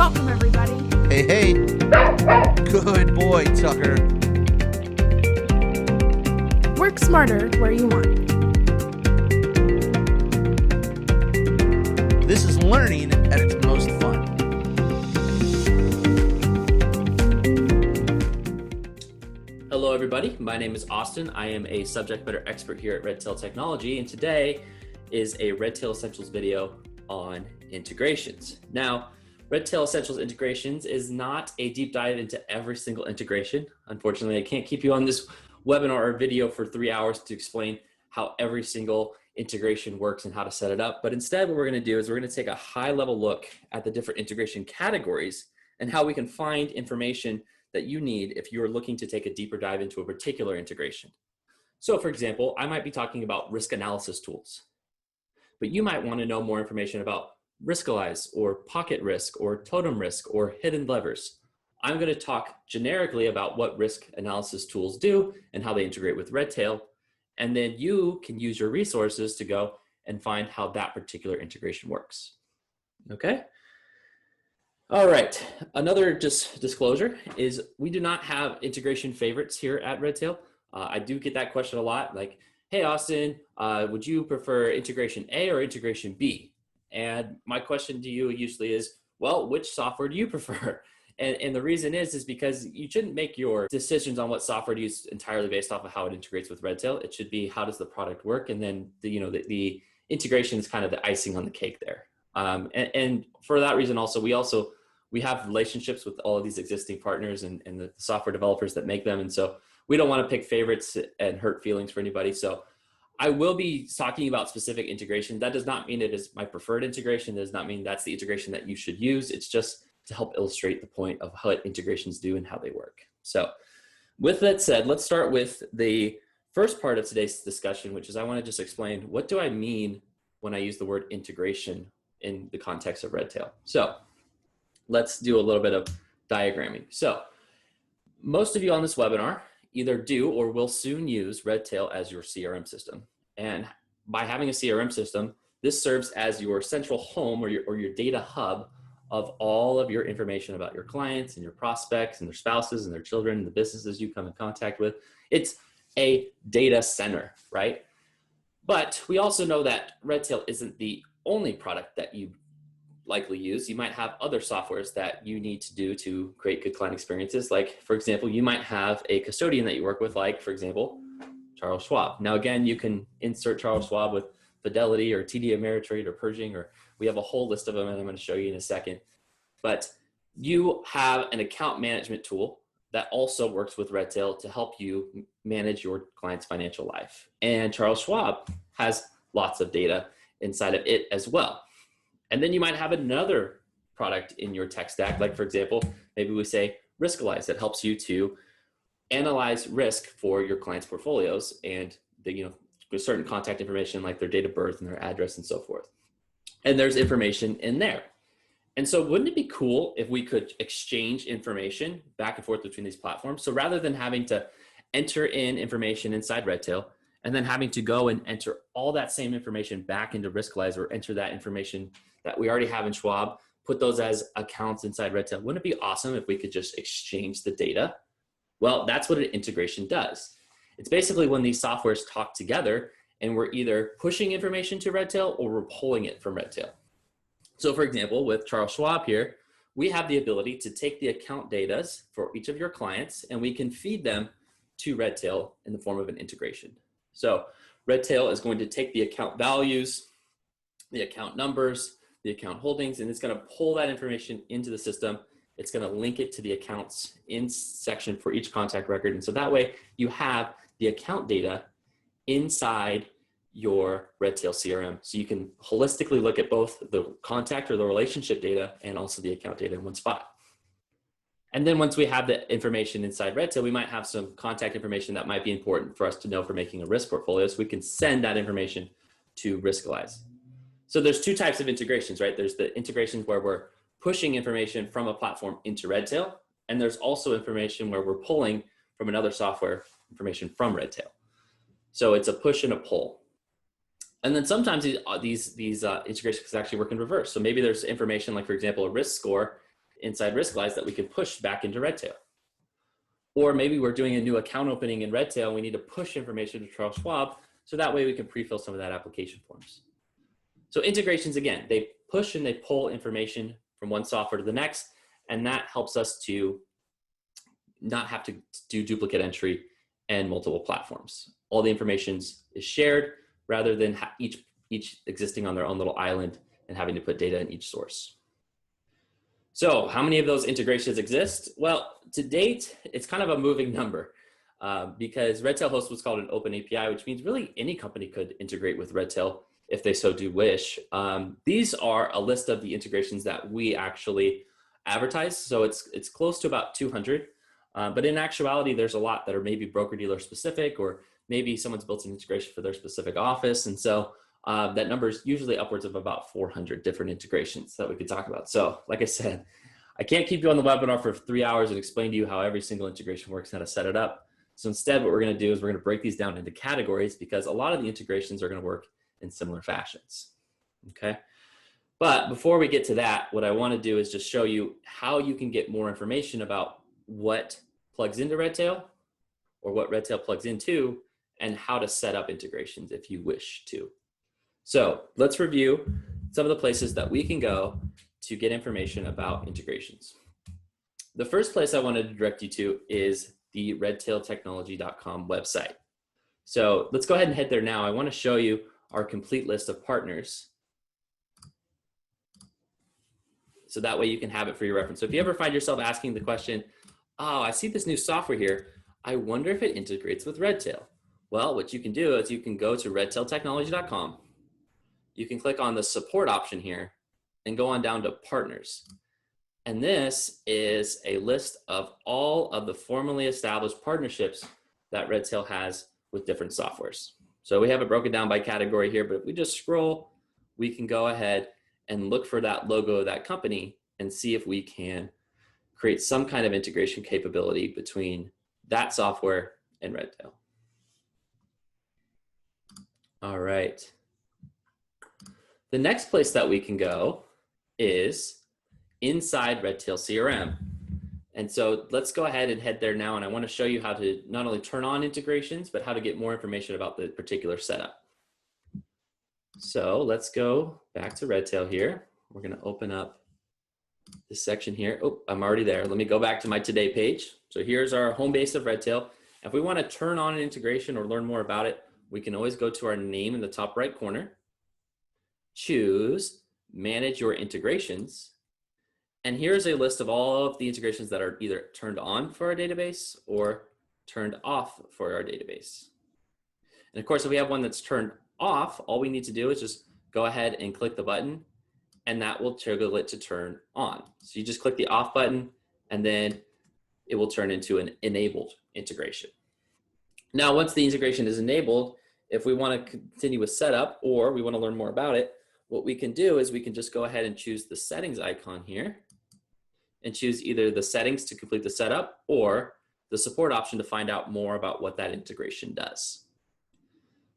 Welcome, everybody. Hey, hey. Good boy, Tucker. Work smarter where you want. This is learning at its most fun. Hello, everybody. My name is Austin. I am a subject matter expert here at Redtail Technology, and today is a Redtail Essentials video on integrations. Now, Redtail Essentials integrations is not a deep dive into every single integration. Unfortunately, I can't keep you on this webinar or video for 3 hours to explain how every single integration works and how to set it up. But instead, what we're going to do is we're going to take a high-level look at the different integration categories and how we can find information that you need if you're looking to take a deeper dive into a particular integration. So, for example, I might be talking about risk analysis tools, but you might want to know more information about Riskalyze or Pocket Risk or Totem Risk or Hidden Levers. I'm going to talk generically about what risk analysis tools do and how they integrate with Redtail, and then you can use your resources to go and find how that particular integration works. Okay? All right, another disclosure is we do not have integration favorites here at Redtail. I do get that question a lot, like, hey, Austin, would you prefer integration A or integration B? And my question to you usually is, well, which software do you prefer? And the reason is because you shouldn't make your decisions on what software to use entirely based off of how it integrates with Redtail. It should be, how does the product work? And then the integration is kind of the icing on the cake there. And for that reason also, we have relationships with all of these existing partners and the software developers that make them. And so we don't want to pick favorites and hurt feelings for anybody. So I will be talking about specific integration. That does not mean it is my preferred integration. It does not mean that's the integration that you should use. It's just to help illustrate the point of what integrations do and how they work. So with that said, let's start with the first part of today's discussion, which is I want to just explain, what do I mean when I use the word integration in the context of Redtail? So let's do a little bit of diagramming. So most of you on this webinar either do or will soon use Redtail as your CRM system. And by having a CRM system, this serves as your central home or your data hub of all of your information about your clients and your prospects and their spouses and their children and the businesses you come in contact with. It's a data center, right? But we also know that Redtail isn't the only product that you likely use. You might have other softwares that you need to do to create good client experiences. Like, for example, you might have a custodian that you work with, like, for example, Charles Schwab. Now, again, you can insert Charles Schwab with Fidelity or TD Ameritrade or Pershing, or we have a whole list of them and I'm going to show you in a second. But you have an account management tool that also works with Redtail to help you manage your client's financial life. And Charles Schwab has lots of data inside of it as well. And then you might have another product in your tech stack, like, for example, maybe we say Riskalyze, that helps you to analyze risk for your clients' portfolios and with certain contact information like their date of birth and their address and so forth. And there's information in there. And so wouldn't it be cool if we could exchange information back and forth between these platforms? So rather than having to enter in information inside Redtail and then having to go and enter all that same information back into Riskalyze or enter that information that we already have in Schwab, put those as accounts inside Redtail, wouldn't it be awesome if we could just exchange the data? Well, that's what an integration does. It's basically when these softwares talk together and we're either pushing information to Redtail or we're pulling it from Redtail. So for example, with Charles Schwab here, we have the ability to take the account data for each of your clients and we can feed them to Redtail in the form of an integration. So Redtail is going to take the account values, the account numbers, the account holdings, and it's going to pull that information into the system. It's going to link it to the accounts in section for each contact record. And so that way you have the account data inside your Redtail CRM. So you can holistically look at both the contact or the relationship data and also the account data in one spot. And then once we have the information inside Redtail, we might have some contact information that might be important for us to know for making a risk portfolio. So we can send that information to Riskalyze. So there's two types of integrations, right? There's the integrations where we're pushing information from a platform into Redtail. And there's also information where we're pulling from another software information from Redtail. So it's a push and a pull. And then sometimes these integrations actually work in reverse. So maybe there's information like, for example, a risk score inside Riskalyze that we can push back into Redtail. Or maybe we're doing a new account opening in Redtail and we need to push information to Charles Schwab, so that way we can pre-fill some of that application forms. So integrations, again, they push and they pull information from one software to the next, and that helps us to not have to do duplicate entry and multiple platforms. All the information is shared rather than each existing on their own little island and having to put data in each source. So how many of those integrations exist? Well, to date, it's kind of a moving number because Redtail hosts what's called an open API, which means really any company could integrate with Redtail if they so do wish. These are a list of the integrations that we actually advertise. So it's close to about 200, but in actuality, there's a lot that are maybe broker-dealer specific, or maybe someone's built an integration for their specific office. And so that number is usually upwards of about 400 different integrations that we could talk about. So like I said, I can't keep you on the webinar for 3 hours and explain to you how every single integration works and how to set it up. So instead, what we're going to do is we're going to break these down into categories, because a lot of the integrations are going to work in similar fashions. Okay. But before we get to that, what I want to do is just show you how you can get more information about what plugs into Redtail or what Redtail plugs into, and how to set up integrations if you wish to. So let's review some of the places that we can go to get information about integrations. The first place I wanted to direct you to is the redtailtechnology.com website. So let's go ahead and head there now. I want to show you our complete list of partners, so that way you can have it for your reference. So if you ever find yourself asking the question, oh, I see this new software here, I wonder if it integrates with Redtail. Well, what you can do is you can go to redtailtechnology.com. You can click on the support option here and go on down to partners. And this is a list of all of the formally established partnerships that Redtail has with different softwares. So we have it broken down by category here, but if we just scroll, we can go ahead and look for that logo of that company and see if we can create some kind of integration capability between that software and Redtail. All right. The next place that we can go is inside Redtail CRM. And so let's go ahead and head there now. And I want to show you how to not only turn on integrations, but how to get more information about the particular setup. So let's go back to Redtail here. We're going to open up this section here. Oh, I'm already there. Let me go back to my today page. So here's our home base of Redtail. If we want to turn on an integration or learn more about it, we can always go to our name in the top right corner, choose manage your integrations. And here's a list of all of the integrations that are either turned on for our database or turned off for our database. And of course, if we have one that's turned off, all we need to do is just go ahead and click the button, and that will trigger it to turn on. So you just click the off button, and then it will turn into an enabled integration. Now, once the integration is enabled, if we want to continue with setup or we want to learn more about it, what we can do is we can just go ahead and choose the settings icon here and choose either the settings to complete the setup or the support option to find out more about what that integration does.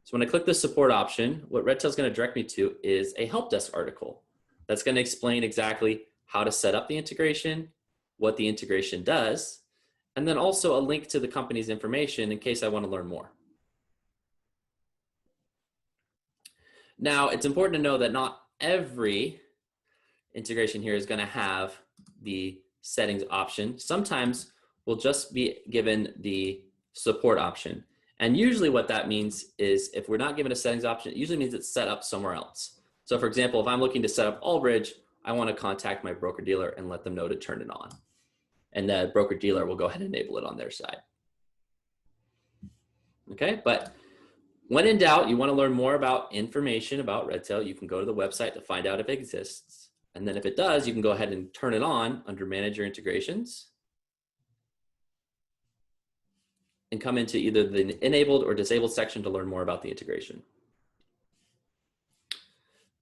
So when I click the support option, what Redtail is going to direct me to is a help desk article that's going to explain exactly how to set up the integration, what the integration does, and then also a link to the company's information in case I want to learn more. Now, it's important to know that not every integration here is going to have the settings option. Sometimes we'll just be given the support option. And usually what that means is if we're not given a settings option, it usually means it's set up somewhere else. So for example, if I'm looking to set up Allbridge, I want to contact my broker dealer and let them know to turn it on. And the broker dealer will go ahead and enable it on their side. Okay, but when in doubt, you want to learn more about information about Redtail, you can go to the website to find out if it exists. And then if it does, you can go ahead and turn it on under Manage Your Integrations and come into either the enabled or disabled section to learn more about the integration.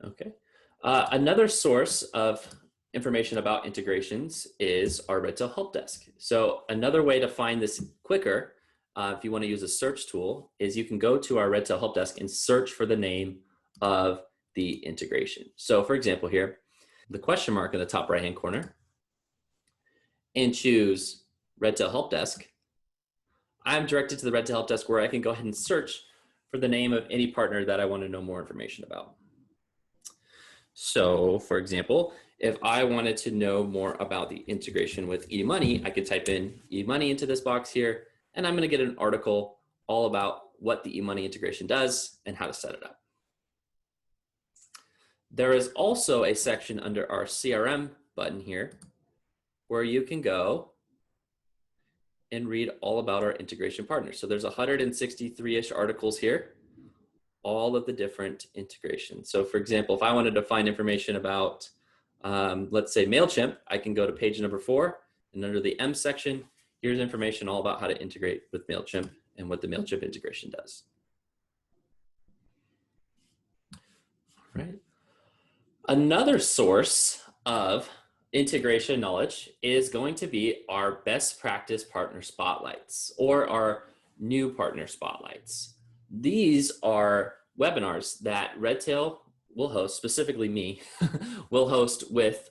Okay. Another source of information about integrations is our Redtail Help Desk. So another way to find this quicker, if you want to use a search tool, is you can go to our Redtail Help Desk and search for the name of the integration. So for example here, the question mark in the top right-hand corner, and choose Redtail Help Desk, I'm directed to the Redtail Help Desk where I can go ahead and search for the name of any partner that I want to know more information about. So for example, if I wanted to know more about the integration with eMoney, I could type in eMoney into this box here, and I'm going to get an article all about what the eMoney integration does and how to set it up. There is also a section under our CRM button here where you can go and read all about our integration partners. So there's 163-ish articles here, all of the different integrations. So for example, if I wanted to find information about, let's say MailChimp, I can go to page number 4, and under the M section, here's information all about how to integrate with MailChimp and what the MailChimp integration does. All right. Another source of integration knowledge is going to be our best practice partner spotlights or our new partner spotlights. These are webinars that Redtail will host, specifically me, will host with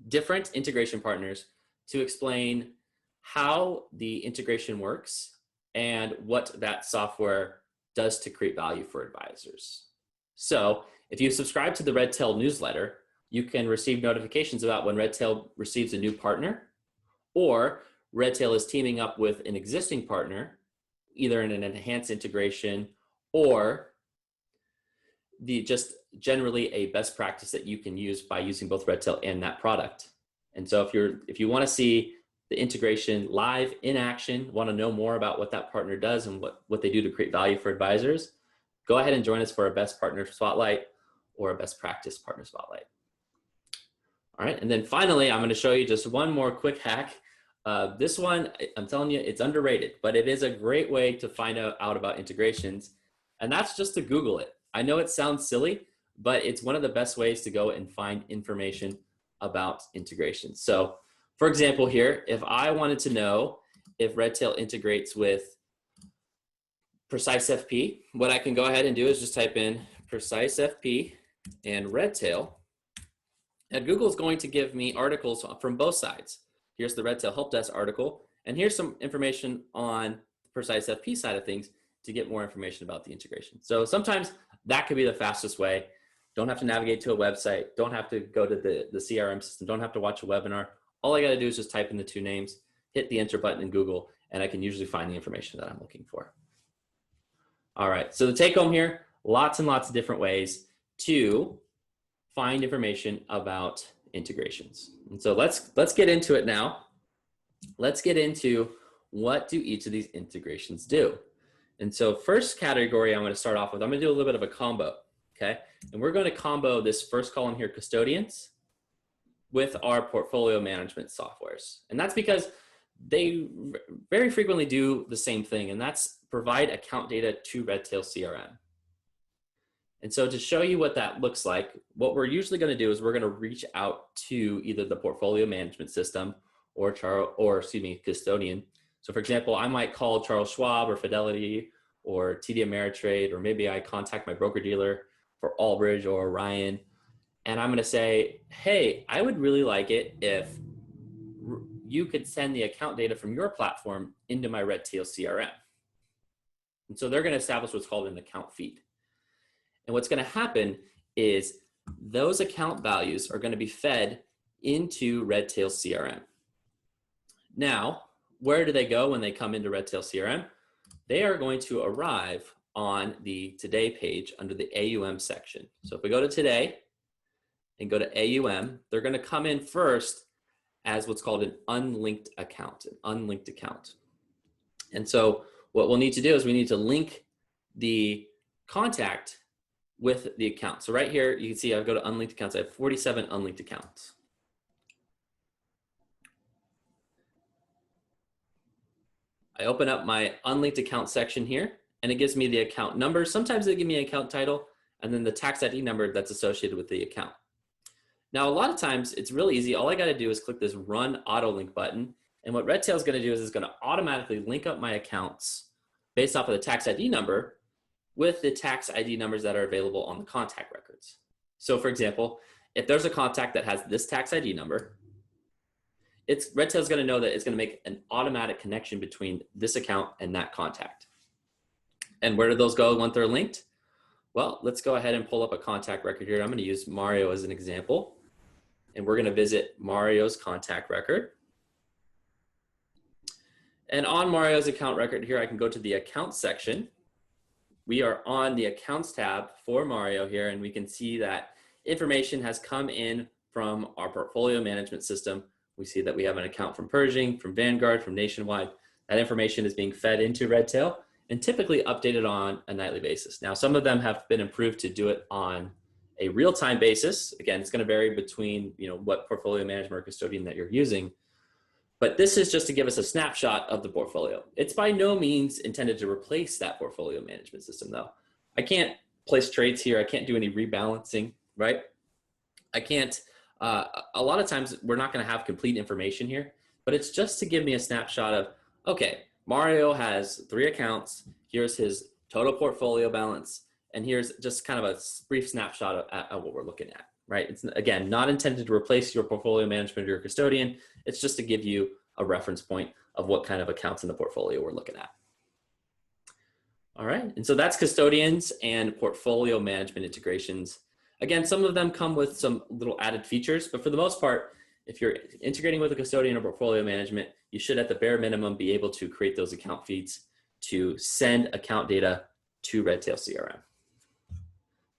different integration partners to explain how the integration works and what that software does to create value for advisors. So if you subscribe to the Redtail newsletter, you can receive notifications about when Redtail receives a new partner, or Redtail is teaming up with an existing partner, either in an enhanced integration or just generally a best practice that you can use by using both Redtail and that product. And so if you want to see the integration live in action, want to know more about what that partner does and what they do to create value for advisors, go ahead and join us for a best partner spotlight or a best practice partner spotlight. All right, and then finally, I'm going to show you just one more quick hack. This one, I'm telling you, it's underrated, but it is a great way to find out about integrations, and that's just to Google it. I know it sounds silly, but it's one of the best ways to go and find information about integrations. So for example here, if I wanted to know if Redtail integrates with PreciseFP, what I can go ahead and do is just type in PreciseFP and Redtail, and Google is going to give me articles from both sides. Here's the Redtail Help Desk article, and here's some information on the PreciseFP side of things to get more information about the integration. So sometimes that could be the fastest way. Don't have to navigate to a website, don't have to go to the CRM system, don't have to watch a webinar. All I got to do is just type in the 2 names, hit the enter button in Google, and I can usually find the information that I'm looking for. All right, so the take home here, lots and lots of different ways to find information about integrations. And so let's get into it now. Let's get into what do each of these integrations do. And so first category I'm going to start off with, I'm going to do a little bit of a combo, okay? And we're going to combo this first column here, custodians, with our portfolio management softwares. And that's because they very frequently do the same thing, and that's provide account data to Redtail CRM. And so to show you what that looks like, what we're usually going to do is we're going to reach out to either the portfolio management system or custodian. So for example, I might call Charles Schwab or Fidelity or TD Ameritrade, or maybe I contact my broker dealer for Albridge or Orion, and I'm going to say, hey, I would really like it if you could send the account data from your platform into my Redtail CRM. And so they're going to establish what's called an account feed. And what's going to happen is those account values are going to be fed into Redtail CRM. Now, where do they go when they come into Redtail CRM? They are going to arrive on the Today page under the AUM section. So if we go to Today and go to AUM, they're going to come in first as what's called an unlinked account, And so what we'll need to do is we need to link the contact with the account. So right here, you can see I've go to unlinked accounts. I have 47 unlinked accounts. I open up my unlinked account section here, and it gives me the account number. Sometimes they give me an account title, and then the tax ID number that's associated with the account. Now, a lot of times it's really easy. All I got to do is click this Run Auto Link button. And what Redtail is going to do is it's going to automatically link up my accounts based off of the tax ID number with the tax ID numbers that are available on the contact records. So for example, if there's a contact that has this tax ID number, Redtail is going to know that it's going to make an automatic connection between this account and that contact. And where do those go once they're linked? Well, let's go ahead and pull up a contact record here. I'm going to use Mario as an example, and we're going to visit Mario's contact record. And on Mario's account record here, I can go to the accounts section. We are on the accounts tab for Mario here, and we can see that information has come in from our portfolio management system. We see that we have an account from Pershing, from Vanguard, from Nationwide. That information is being fed into Redtail and typically updated on a nightly basis. Now, some of them have been improved to do it on a real-time basis. Again, it's going to vary between what portfolio management or custodian that you're using. But this is just to give us a snapshot of the portfolio. It's by no means intended to replace that portfolio management system, though. I can't place trades here. I can't do any rebalancing, right? I can't, a lot of times we're not going to have complete information here, but it's just to give me a snapshot of, okay, Mario has 3 accounts. Here's his total portfolio balance. And here's just kind of a brief snapshot at what we're looking at, right? It's, again, not intended to replace your portfolio management or your custodian. It's just to give you a reference point of what kind of accounts in the portfolio we're looking at. All right, and so that's custodians and portfolio management integrations. Again, some of them come with some little added features, but for the most part, if you're integrating with a custodian or portfolio management, you should at the bare minimum be able to create those account feeds to send account data to Redtail CRM.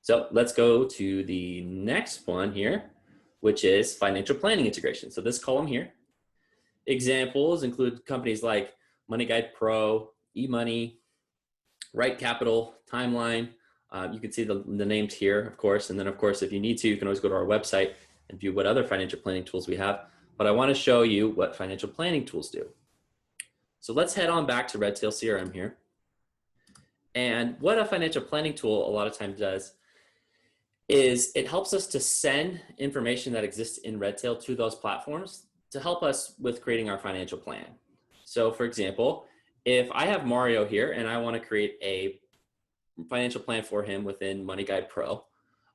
So let's go to the next one here, which is financial planning integration. So this column here, examples include companies like Money Guide Pro, eMoney, Right Capital, Timeline. You can see the names here, of course. And then, of course, if you need to, you can always go to our website and view what other financial planning tools we have. But I want to show you what financial planning tools do. So let's head on back to Redtail CRM here. And what a financial planning tool a lot of times does is it helps us to send information that exists in Redtail to those platforms to help us with creating our financial plan. So for example, if I have Mario here and I want to create a financial plan for him within Money Guide Pro,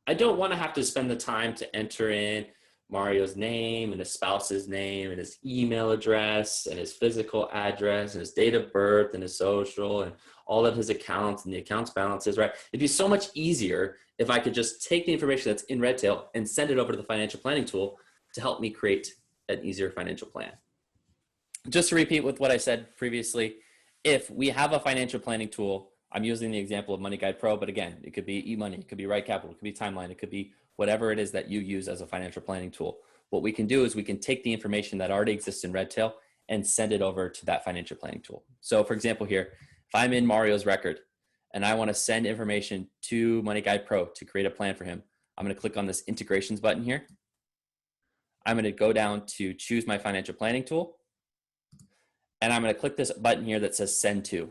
I don't want to have to spend the time to enter in Mario's name and his spouse's name and his email address and his physical address and his date of birth and his social and all of his accounts and the accounts balances, right? It'd be so much easier if I could just take the information that's in Redtail and send it over to the financial planning tool to help me create an easier financial plan. Just to repeat with what I said previously, if we have a financial planning tool, I'm using the example of Money Guide Pro, but again, it could be eMoney, it could be Right Capital, it could be Timeline, it could be whatever it is that you use as a financial planning tool. What we can do is we can take the information that already exists in Redtail and send it over to that financial planning tool. So for example here, if I'm in Mario's record and I want to send information to Money Guide Pro to create a plan for him, I'm going to click on this integrations button here. I'm going to go down to choose my financial planning tool. And I'm going to click this button here that says send to.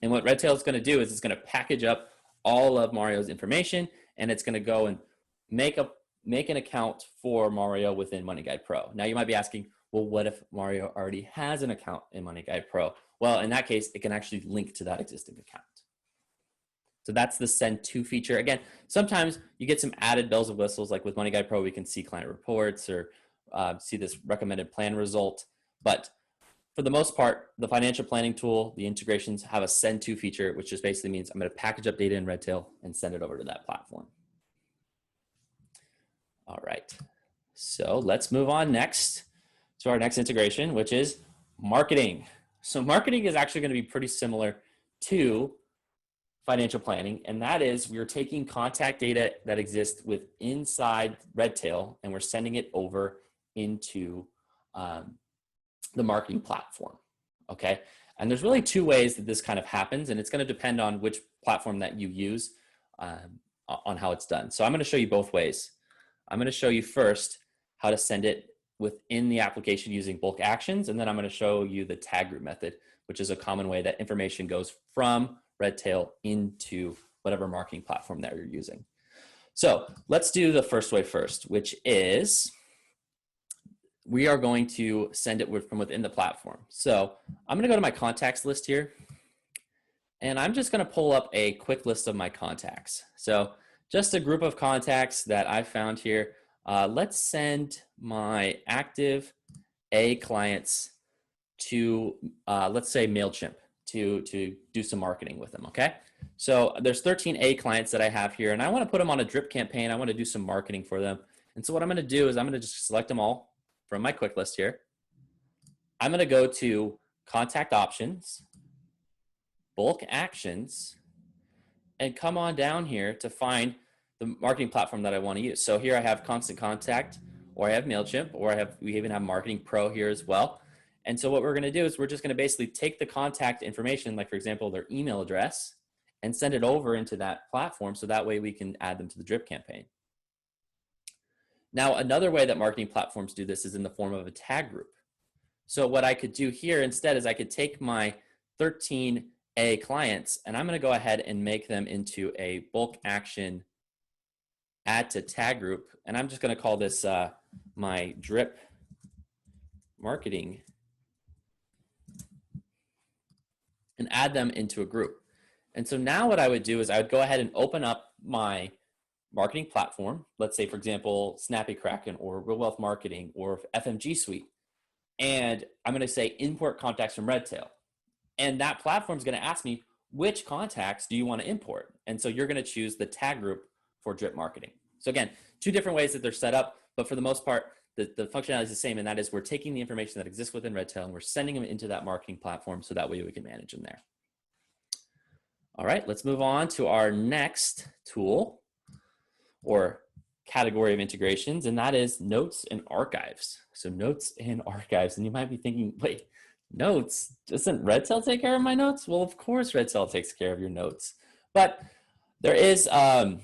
And what Redtail is going to do is it's going to package up all of Mario's information, and it's going to go and make an account for Mario within Money Guide Pro. Now you might be asking, well, what if Mario already has an account in Money Guide Pro? Well, in that case, it can actually link to that existing account. So that's the send to feature. Again, sometimes you get some added bells and whistles, like with Money Guide Pro, we can see client reports or see this recommended plan result. But for the most part, the financial planning tool, the integrations have a send to feature, which just basically means I'm going to package up data in Redtail and send it over to that platform. All right, so let's move on next to our next integration, which is marketing. So marketing is actually going to be pretty similar to financial planning, and that is we're taking contact data that exists with inside Redtail and we're sending it over into the marketing platform, okay? And there's really 2 ways that this kind of happens, and it's going to depend on which platform that you use on how it's done. So I'm going to show you both ways. I'm going to show you first how to send it within the application using bulk actions, and then I'm going to show you the tag group method, which is a common way that information goes from Redtail into whatever marketing platform that you're using. So let's do the first way first, which is we are going to send it from within the platform. So I'm going to go to my contacts list here, and I'm just going to pull up a quick list of my contacts. So just a group of contacts that I found here. Let's send my active A clients to, let's say MailChimp to do some marketing with them, okay? So there's 13 A clients that I have here, and I wanna put them on a drip campaign. I wanna do some marketing for them. And so what I'm gonna do is I'm gonna just select them all from my quick list here. I'm gonna go to Contact Options, Bulk Actions, and come on down here to find the marketing platform that I wanna use. So here I have Constant Contact, or I have MailChimp, or we even have Marketing Pro here as well. And so what we're gonna do is we're just gonna basically take the contact information, like for example, their email address, and send it over into that platform so that way we can add them to the drip campaign. Now, another way that marketing platforms do this is in the form of a tag group. So what I could do here instead is I could take my 13 A clients and I'm gonna go ahead and make them into a bulk action add to tag group. And I'm just gonna call this my drip marketing and add them into a group. And so now what I would do is I would go ahead and open up my marketing platform. Let's say, for example, Snappy Kraken or Real Wealth Marketing or FMG Suite. And I'm going to say import contacts from Redtail. And that platform is going to ask me, which contacts do you want to import? And so you're going to choose the tag group for drip marketing. So again, two different ways that they're set up, but for the most part, the functionality is the same, and that is we're taking the information that exists within Redtail and we're sending them into that marketing platform so that way we can manage them there. All right, let's move on to our next tool or category of integrations, and that is notes and archives. So notes and archives, and you might be thinking, wait, notes? Doesn't Redtail take care of my notes? Well, of course Redtail takes care of your notes. But there is a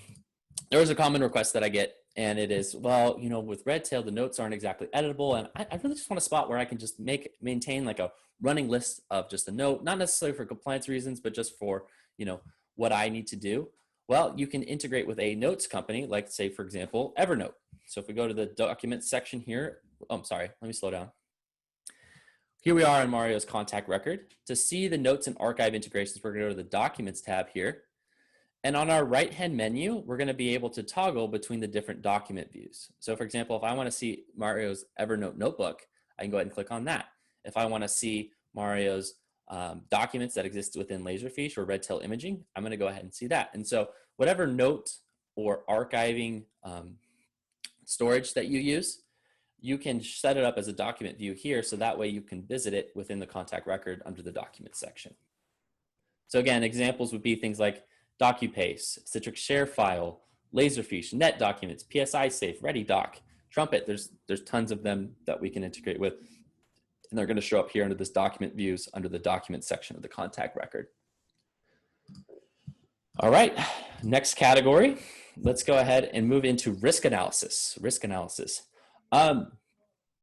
common request that I get, and it is, well, you know, with Redtail, the notes aren't exactly editable, and I really just want a spot where I can just maintain like a running list of just a note, not necessarily for compliance reasons, but just for, you know, what I need to do. Well, you can integrate with a notes company, like say, for example, Evernote. So if we go to the documents section here, oh, I'm sorry, let me slow down. Here we are in Mario's contact record. To see the notes and archive integrations, we're gonna go to the documents tab here. And on our right-hand menu, we're gonna be able to toggle between the different document views. So for example, if I wanna see Mario's Evernote notebook, I can go ahead and click on that. If I wanna see Mario's documents that exist within Laserfiche or Redtail imaging, I'm gonna go ahead and see that. And so whatever note or archiving storage that you use, you can set it up as a document view here, so that way you can visit it within the contact record under the documents section. So again, examples would be things like DocuPaste, Citrix ShareFile, Laserfiche, Net Documents, PSI Safe, ReadyDoc, Trumpet. There's tons of them that we can integrate with, and they're going to show up here under this document views under the document section of the contact record. All right, next category. Let's go ahead and move into risk analysis. Risk analysis.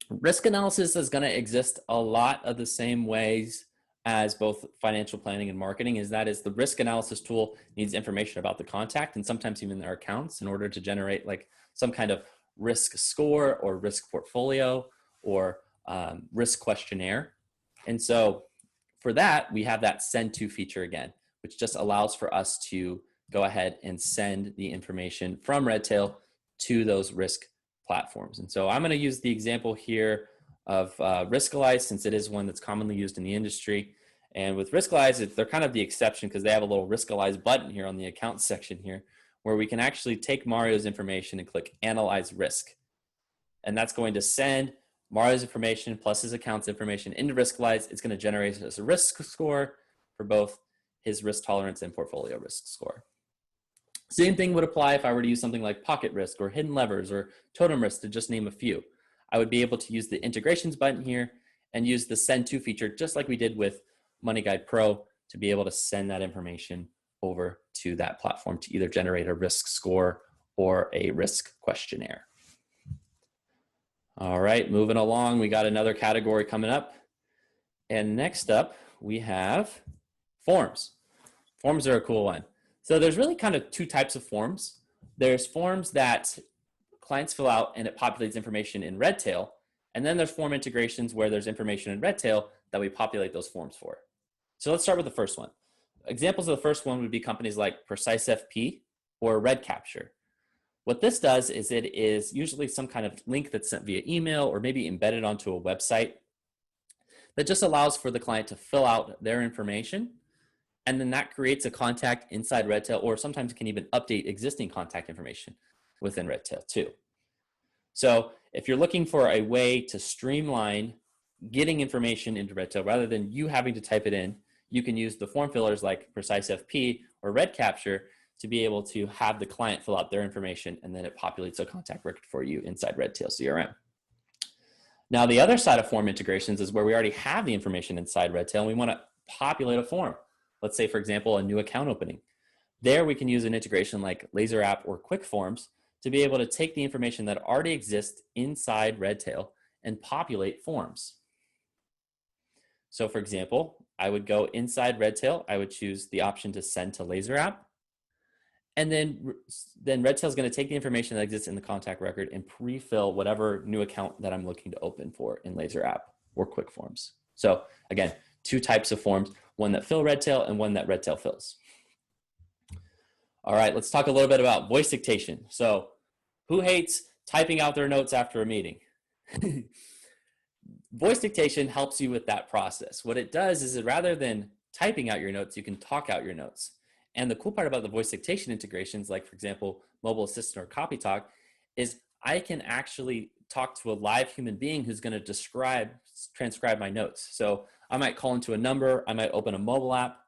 Risk analysis is going to exist a lot of the same ways as both financial planning and marketing. That is the risk analysis tool needs information about the contact and sometimes even their accounts in order to generate like some kind of risk score or risk portfolio or risk questionnaire. And so for that, we have that send to feature again, which just allows for us to go ahead and send the information from Redtail to those risk platforms. And so I'm going to use the example here of Riskalyze, since it is one that's commonly used in the industry. And with Riskalyze, they're kind of the exception because they have a little Riskalyze button here on the account section here, where we can actually take Mario's information and click Analyze Risk. And that's going to send Mario's information plus his account's information into Riskalyze. It's going to generate us a risk score for both his risk tolerance and portfolio risk score. Same thing would apply if I were to use something like Pocket Risk or Hidden Levers or Totem Risk, to just name a few. I would be able to use the integrations button here and use the send to feature, just like we did with Money Guide Pro, to be able to send that information over to that platform to either generate a risk score or a risk questionnaire. All right, moving along, we got another category coming up. And next up, we have forms. Forms are a cool one. So there's really kind of two types of forms. There's forms that clients fill out and it populates information in Redtail. And then there's form integrations where there's information in Redtail that we populate those forms for. So let's start with the first one. Examples of the first one would be companies like PreciseFP or RedCapture. What this does is it is usually some kind of link that's sent via email or maybe embedded onto a website that just allows for the client to fill out their information. And then that creates a contact inside Redtail, or sometimes can even update existing contact information within Redtail too. So if you're looking for a way to streamline getting information into Redtail rather than you having to type it in, you can use the form fillers like Precise FP or Red Capture to be able to have the client fill out their information, and then it populates a contact record for you inside Redtail CRM. Now, the other side of form integrations is where we already have the information inside Redtail and we want to populate a form. Let's say, for example, a new account opening. There we can use an integration like Laser App or Quick Forms to be able to take the information that already exists inside Redtail and populate forms. So for example, I would go inside Redtail, I would choose the option to send to Laser App. And then Redtail is going to take the information that exists in the contact record and pre-fill whatever new account that I'm looking to open for in Laser App or Quick Forms. So again, two types of forms, one that fill Redtail and one that Redtail fills. All right, let's talk a little bit about voice dictation. So who hates typing out their notes after a meeting? Voice dictation helps you with that process. What it does is rather than typing out your notes, you can talk out your notes. And the cool part about the voice dictation integrations, like for example, Mobile Assistant or Copy Talk, is I can actually talk to a live human being who's going to transcribe my notes. So I might call into a number, I might open a mobile app,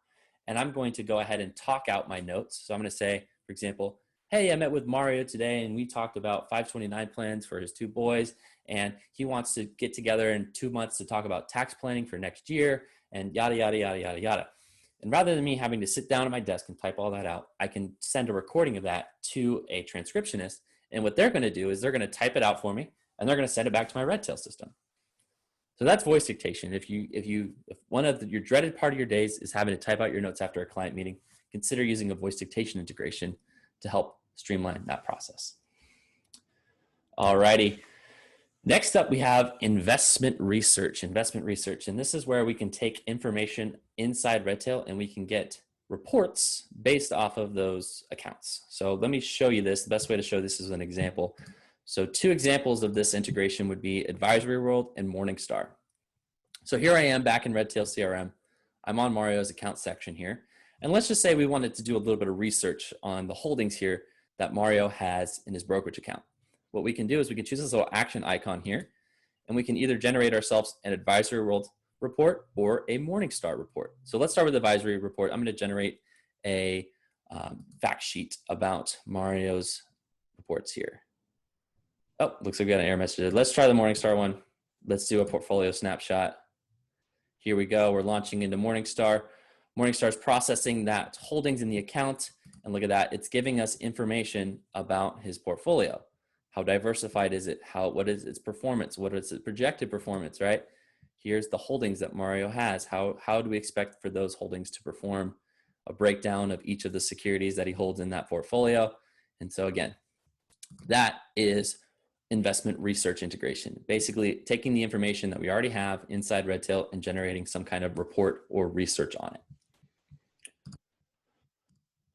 and I'm going to go ahead and talk out my notes. So I'm going to say, for example, hey, I met with Mario today and we talked about 529 plans for his two boys, and he wants to get together in 2 months to talk about tax planning for next year, and yada, yada, yada, yada, yada. And rather than me having to sit down at my desk and type all that out, I can send a recording of that to a transcriptionist. And what they're going to do is they're going to type it out for me, and they're going to send it back to my Redtail system. So that's voice dictation. If one of your dreaded part of your days is having to type out your notes after a client meeting, consider using a voice dictation integration to help streamline that process. All righty. Next up, we have investment research. And this is where we can take information inside Redtail and we can get reports based off of those accounts. So let me show you this. The best way to show this is an example. So two examples of this integration would be Advisory World and Morningstar. So here I am back in Redtail CRM. I'm on Mario's account section here. And let's just say we wanted to do a little bit of research on the holdings here that Mario has in his brokerage account. What we can do is we can choose this little action icon here, and we can either generate ourselves an Advisory World report or a Morningstar report. So let's start with the Advisory report. I'm going to generate a fact sheet about Mario's reports here. Oh, looks like we got an error message. Let's try the Morningstar one. Let's do a portfolio snapshot. Here we go. We're launching into Morningstar. Morningstar is processing that holdings in the account, and look at that. It's giving us information about his portfolio. How diversified is it? What is its performance? What is its projected performance, right? Here's the holdings that Mario has. How do we expect for those holdings to perform? A breakdown of each of the securities that he holds in that portfolio. And so again, that is investment research integration. Basically taking the information that we already have inside Redtail and generating some kind of report or research on it.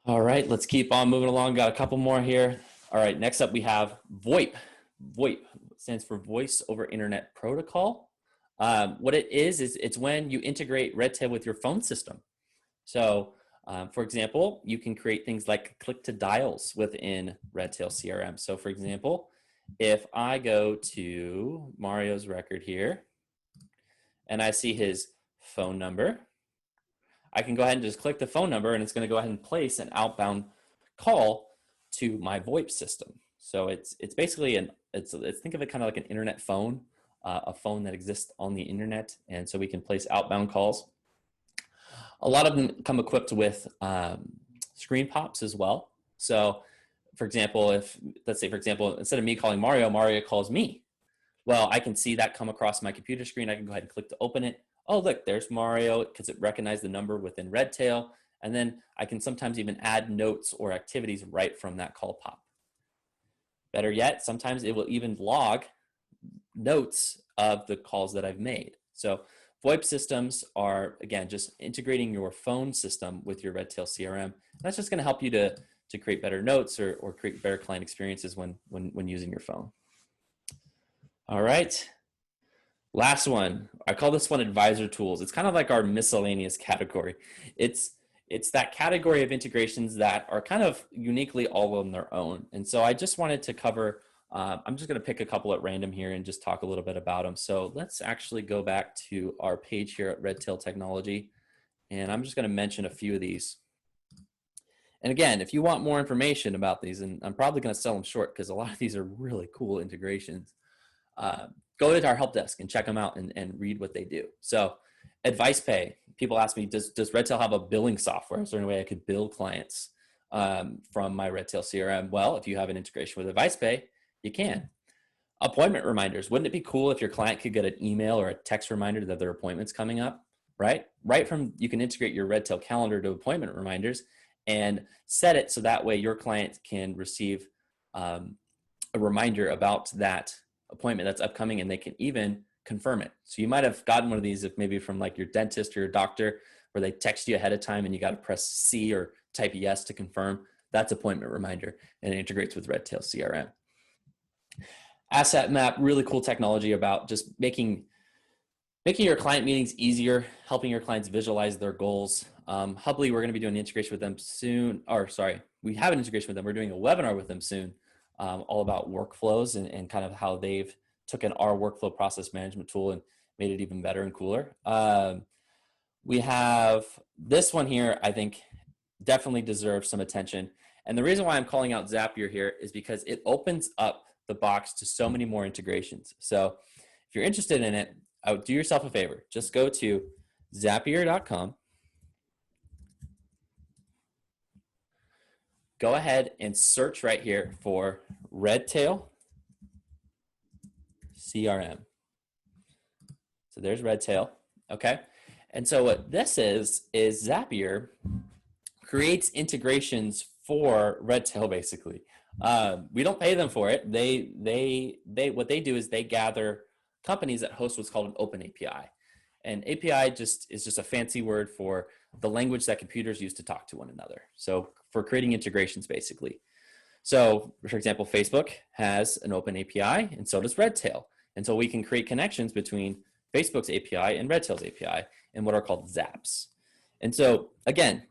All right, let's keep on moving along. Got a couple more here. All right, next up we have VoIP. VoIP stands for Voice over Internet Protocol. What it is it's when you integrate Redtail with your phone system. So for example, you can create things like click to dials within Redtail CRM. So for example, if I go to Mario's record here and I see his phone number, I can go ahead and just click the phone number and it's going to go ahead and place an outbound call to my VoIP system. So it's basically think of it kind of like an internet phone, a phone that exists on the internet. And so we can place outbound calls. A lot of them come equipped with screen pops as well. So for example, let's say, instead of me calling Mario, Mario calls me. Well, I can see that come across my computer screen. I can go ahead and click to open it. Oh, look, there's Mario, because it recognized the number within Redtail. And then I can sometimes even add notes or activities right from that call pop. Better yet, sometimes it will even log notes of the calls that I've made. So VoIP systems are, again, just integrating your phone system with your Redtail CRM. That's just going to help you to to create better notes or create better client experiences when using your phone. All right. Last one, I call this one advisor tools. It's kind of like our miscellaneous category. It's that category of integrations that are kind of uniquely all on their own. And so I just wanted to cover, I'm just going to pick a couple at random here and just talk a little bit about them. So let's actually go back to our page here at Redtail Technology. And I'm just going to mention a few of these. And again, if you want more information about these, and I'm probably going to sell them short because a lot of these are really cool integrations, go to our help desk and check them out and read what they do. So Advice Pay, people ask me, does Redtail have a billing software? Is there any way I could bill clients from my Redtail CRM? Well, if you have an integration with Advice Pay, you can. Appointment reminders. Wouldn't it be cool if your client could get an email or a text reminder that their appointment's coming up, right? You can integrate your Redtail calendar to appointment reminders and set it so that way your client can receive a reminder about that appointment that's upcoming, and they can even confirm it. So you might have gotten one of these if maybe from like your dentist or your doctor, where they text you ahead of time and you got to press C or type yes to confirm. That's appointment reminder, and it integrates with Redtail CRM. Asset Map, really cool technology about just making your client meetings easier, helping your clients visualize their goals. Hubly, we're going to be doing an integration with them soon, we have an integration with them. We're doing a webinar with them soon, all about workflows and kind of how they've taken our workflow process management tool and made it even better and cooler. We have this one here, I think definitely deserves some attention. And the reason why I'm calling out Zapier here is because it opens up the box to so many more integrations. So if you're interested in it, I would do yourself a favor. Just go to Zapier.com. Go ahead and search right here for Redtail CRM. So there's Redtail, okay? And so what this is Zapier creates integrations for Redtail basically. We don't pay them for it. What they do is they gather companies that host what's called an open API. And API is just a fancy word for the language that computers use to talk to one another. So for creating integrations, basically. So for example, Facebook has an open API and so does Redtail. And so we can create connections between Facebook's API and Redtail's API in what are called zaps. And so again,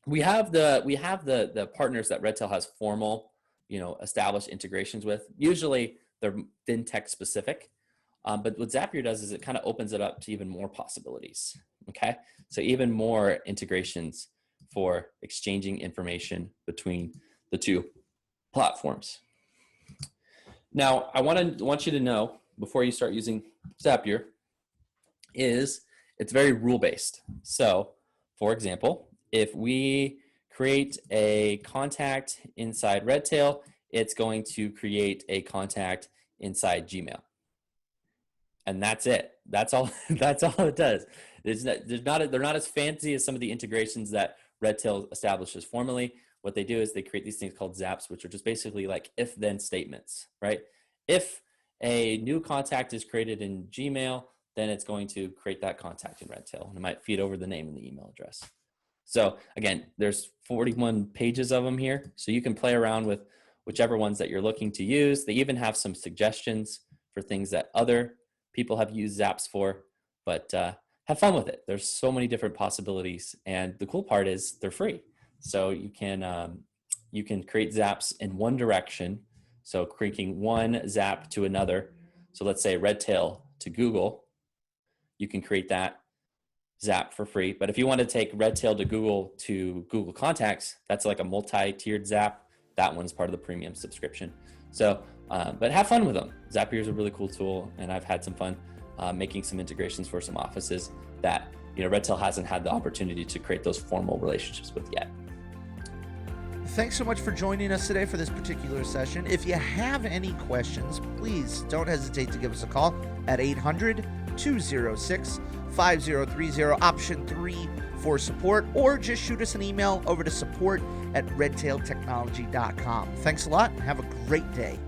we have the partners that Redtail has formal, established integrations with. Usually they're fintech specific. But what Zapier does is it kind of opens it up to even more possibilities, okay? So even more integrations for exchanging information between the two platforms. Now, I want you to know, before you start using Zapier, is it's very rule-based. So, for example, if we create a contact inside Redtail, it's going to create a contact inside Gmail. And that's it. That's all. That's all it does. They're not as fancy as some of the integrations that Redtail establishes formally. What they do is they create these things called zaps, which are just basically like if-then statements, right? If a new contact is created in Gmail, then it's going to create that contact in Redtail, and it might feed over the name and the email address. So again, there's 41 pages of them here, so you can play around with whichever ones that you're looking to use. They even have some suggestions for things that other people have used zaps for, but have fun with it. There's so many different possibilities, and the cool part is they're free. So you can create zaps in one direction. So creating one zap to another. So let's say Redtail to Google, you can create that zap for free. But if you want to take Redtail to Google Contacts, that's like a multi-tiered zap. That one's part of the premium subscription. So, but have fun with them. Zapier is a really cool tool, and I've had some fun making some integrations for some offices that Redtail hasn't had the opportunity to create those formal relationships with yet. Thanks so much for joining us today for this particular session. If you have any questions, please don't hesitate to give us a call at 800-206-5030, option 3 for support, or just shoot us an email over to support@redtailtechnology.com. Thanks a lot and have a great day.